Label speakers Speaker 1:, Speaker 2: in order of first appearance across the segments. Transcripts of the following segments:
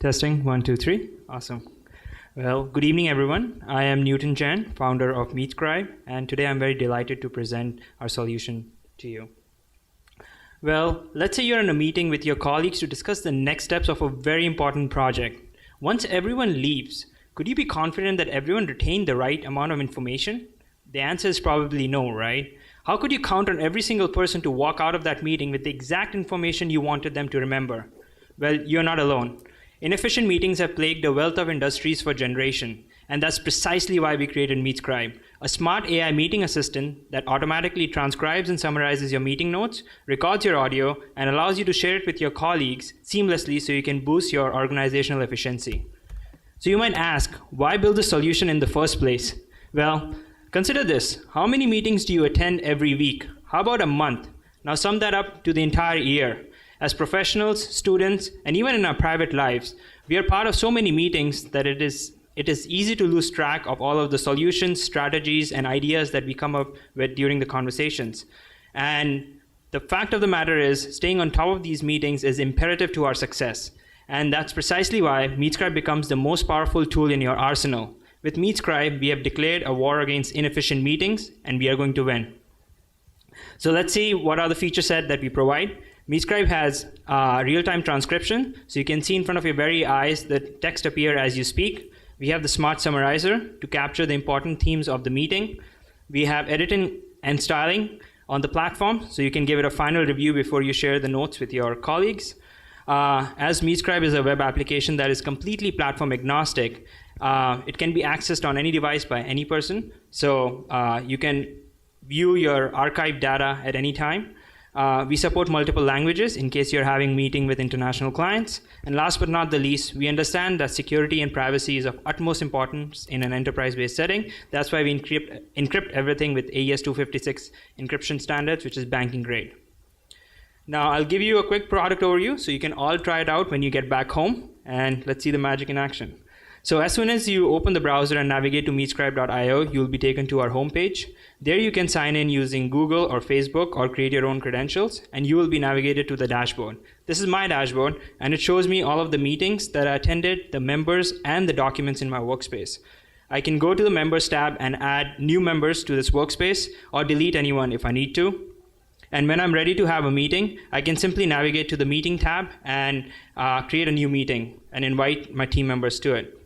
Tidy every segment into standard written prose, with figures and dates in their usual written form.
Speaker 1: Testing, 1, 2, 3. Awesome. Well, good evening, everyone. I am Newton Chen, founder of MeetScribe, and today I'm very delighted to present our solution to you. Well, let's say you're in a meeting with your colleagues to discuss the next steps of a very important project. Once everyone leaves, could you be confident that everyone retained the right amount of information? The answer is probably no, right? How could you count on every single person to walk out of that meeting with the exact information you wanted them to remember? Well, you're not alone. Inefficient meetings have plagued a wealth of industries for generation, and that's precisely why we created MeetScribe, a smart AI meeting assistant that automatically transcribes and summarizes your meeting notes, records your audio, and allows you to share it with your colleagues seamlessly so you can boost your organizational efficiency. So you might ask, why build a solution in the first place? Well, consider this. How many meetings do you attend every week? How about a month? Now sum that up to the entire year. As professionals, students, and even in our private lives, we are part of so many meetings that it is easy to lose track of all of the solutions, strategies, and ideas that we come up with during the conversations. And the fact of the matter is, staying on top of these meetings is imperative to our success. And that's precisely why MeetScribe becomes the most powerful tool in your arsenal. With MeetScribe, we have declared a war against inefficient meetings, and we are going to win. So let's see what are the feature set that we provide. MeetScribe has real-time transcription, so you can see in front of your very eyes the text appear as you speak. We have the smart summarizer to capture the important themes of the meeting. We have editing and styling on the platform, so you can give it a final review before you share the notes with your colleagues. As MeetScribe is a web application that is completely platform agnostic, it can be accessed on any device by any person, so you can view your archived data at any time. We support multiple languages in case you're having a meeting with international clients. And last but not the least, we understand that security and privacy is of utmost importance in an enterprise-based setting. That's why we encrypt everything with AES 256 encryption standards, which is banking grade. Now, I'll give you a quick product overview so you can all try it out when you get back home. And let's see the magic in action. So as soon as you open the browser and navigate to meetscribe.io, you'll be taken to our homepage. There you can sign in using Google or Facebook or create your own credentials, and you will be navigated to the dashboard. This is my dashboard, and it shows me all of the meetings that I attended, the members, and the documents in my workspace. I can go to the Members tab and add new members to this workspace or delete anyone if I need to. And when I'm ready to have a meeting, I can simply navigate to the Meeting tab and create a new meeting and invite my team members to it.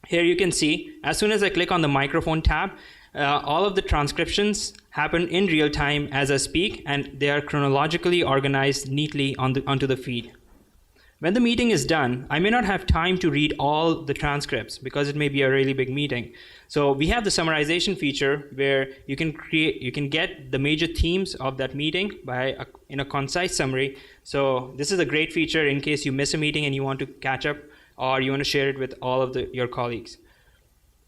Speaker 1: Here you can see, as soon as I click on the microphone tab, all of the transcriptions happen in real time as I speak, and they are chronologically organized neatly onto the feed. When the meeting is done, I may not have time to read all the transcripts because it may be a really big meeting. So we have the summarization feature where you can get the major themes of that meeting in a concise summary. So this is a great feature in case you miss a meeting and you want to catch up, or you want to share it with all of your colleagues.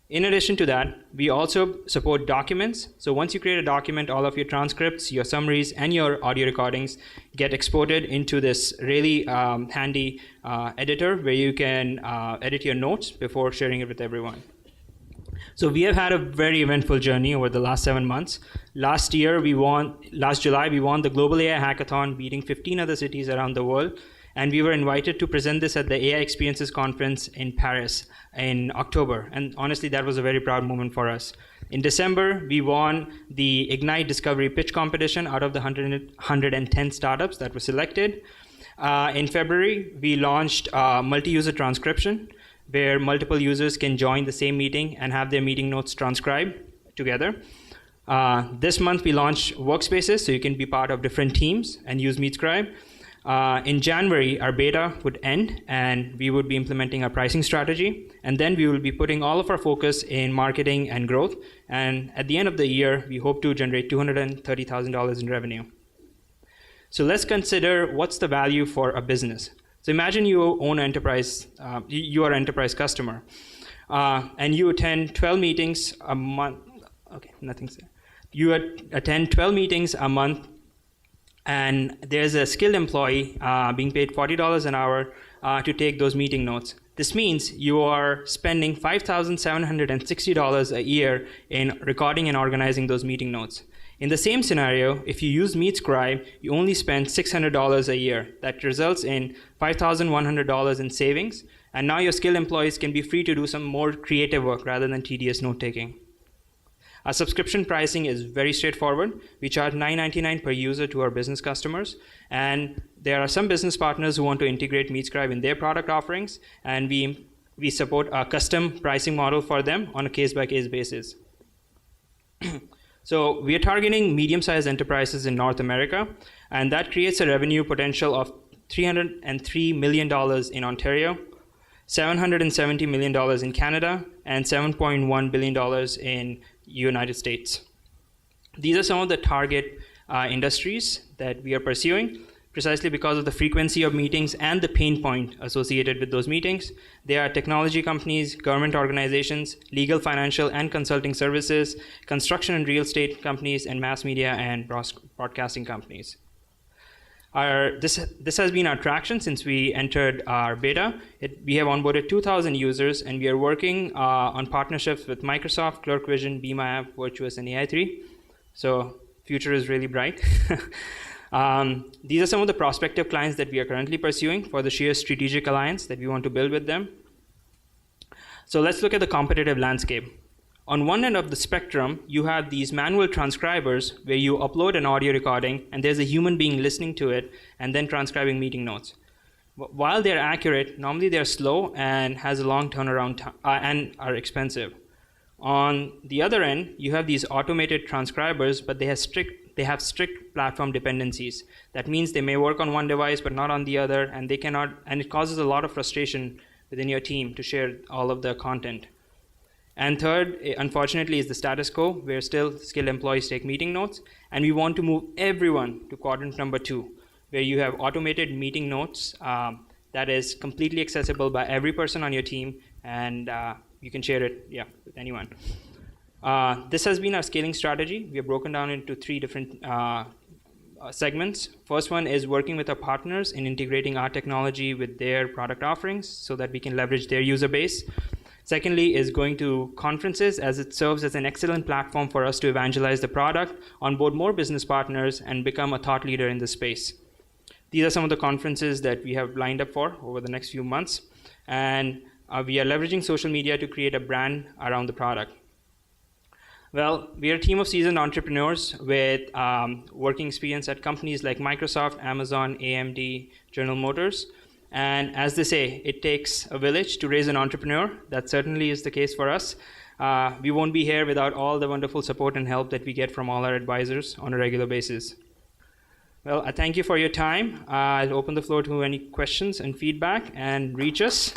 Speaker 1: In addition to that, we also support documents. So once you create a document, all of your transcripts, your summaries, and your audio recordings get exported into this really handy editor where you can edit your notes before sharing it with everyone. So we have had a very eventful journey over the last 7 months. Last July, we won the Global AI Hackathon, beating 15 other cities around the world. And we were invited to present this at the AI Experiences Conference in Paris in October. And honestly, that was a very proud moment for us. In December, we won the Ignite Discovery Pitch Competition out of the 110 startups that were selected. In February, we launched multi-user transcription, where multiple users can join the same meeting and have their meeting notes transcribed together. This month, we launched Workspaces, so you can be part of different teams and use MeetScribe. In January, our beta would end, and we would be implementing our pricing strategy. And then we will be putting all of our focus in marketing and growth. And at the end of the year, we hope to generate $230,000 in revenue. So let's consider what's the value for a business. So imagine you own an enterprise, you are an enterprise customer, and you attend 12 meetings a month. Okay, nothing's there. You attend 12 meetings a month, and there's a skilled employee being paid $40 an hour to take those meeting notes. This means you are spending $5,760 a year in recording and organizing those meeting notes. In the same scenario, if you use MeetScribe, you only spend $600 a year. That results in $5,100 in savings, And now your skilled employees can be free to do some more creative work rather than tedious note-taking. Our subscription pricing is very straightforward. We charge $9.99 per user to our business customers. And there are some business partners who want to integrate MeetScribe in their product offerings. And we support a custom pricing model for them on a case-by-case basis. So we are targeting medium-sized enterprises in North America. And that creates a revenue potential of $303 million in Ontario, $770 million in Canada, and $7.1 billion in United States. These are some of the target industries that we are pursuing, precisely because of the frequency of meetings and the pain point associated with those meetings. They are technology companies, government organizations, legal, financial, and consulting services, construction and real estate companies, and mass media and broadcasting companies. This has been our traction since we entered our beta. We have onboarded 2,000 users, and we are working on partnerships with Microsoft, ClerkVision, BeamApp, Virtuous, and AI3. So future is really bright. These are some of the prospective clients that we are currently pursuing for the sheer strategic alliance that we want to build with them. So let's look at the competitive landscape. On one end of the spectrum, you have these manual transcribers where you upload an audio recording and there's a human being listening to it and then transcribing meeting notes. While they're accurate, normally they're slow and has a long turnaround time and are expensive. On the other end, you have these automated transcribers, but they have strict platform dependencies. That means they may work on one device but not on the other, and it causes a lot of frustration within your team to share all of the content. And third, unfortunately, is the status quo, where still skilled employees take meeting notes. And we want to move everyone to quadrant number 2, where you have automated meeting notes that is completely accessible by every person on your team, and you can share it with anyone. This has been our scaling strategy. We have broken down into 3 different segments. First one is working with our partners in integrating our technology with their product offerings so that we can leverage their user base. Secondly is going to conferences, as it serves as an excellent platform for us to evangelize the product, onboard more business partners, and become a thought leader in the space. These are some of the conferences that we have lined up for over the next few months. And we are leveraging social media to create a brand around the product. Well, we are a team of seasoned entrepreneurs with working experience at companies like Microsoft, Amazon, AMD, General Motors. And as they say, it takes a village to raise an entrepreneur. That certainly is the case for us. We won't be here without all the wonderful support and help that we get from all our advisors on a regular basis. Well, I thank you for your time. I'll open the floor to any questions and feedback, and reach us